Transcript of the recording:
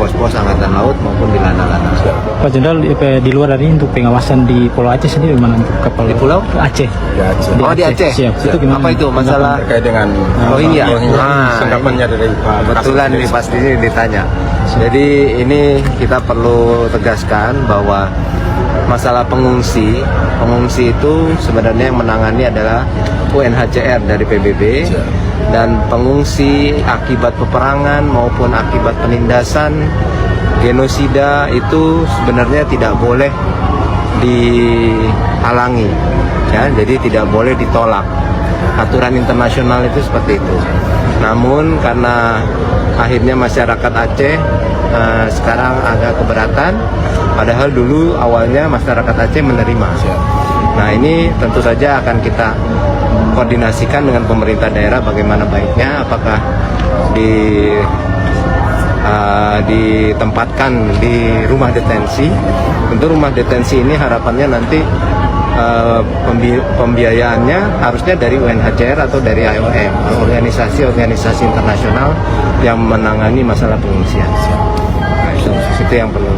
pos-pos Angkatan Laut maupun di Lana-Lana. Pak Jenderal, di luar dari untuk pengawasan di Pulau Aceh sendiri mana untuk kapal? Di Pulau Aceh. Di Aceh. Di Aceh. Siap. Itu gimana? Apa itu masalah Terkait dengan Rohingya? tanggapannya dari Pak Kebetulan ini pasti ditanya. Jadi ini kita perlu tegaskan bahwa masalah pengungsi itu sebenarnya yang menangani adalah UNHCR dari PBB, dan pengungsi akibat peperangan maupun akibat penindasan genosida itu sebenarnya tidak boleh dihalangi, ya, jadi tidak boleh ditolak. Aturan internasional itu seperti itu. Namun karena akhirnya masyarakat Aceh sekarang agak keberatan, padahal dulu awalnya masyarakat Aceh menerima. Nah, ini tentu saja akan kita koordinasikan dengan pemerintah daerah bagaimana baiknya, apakah ditempatkan di rumah detensi. Untuk rumah detensi ini harapannya nanti pembiayaannya harusnya dari UNHCR atau dari IOM, organisasi internasional yang menangani masalah pengungsian. Nah, itu yang perlu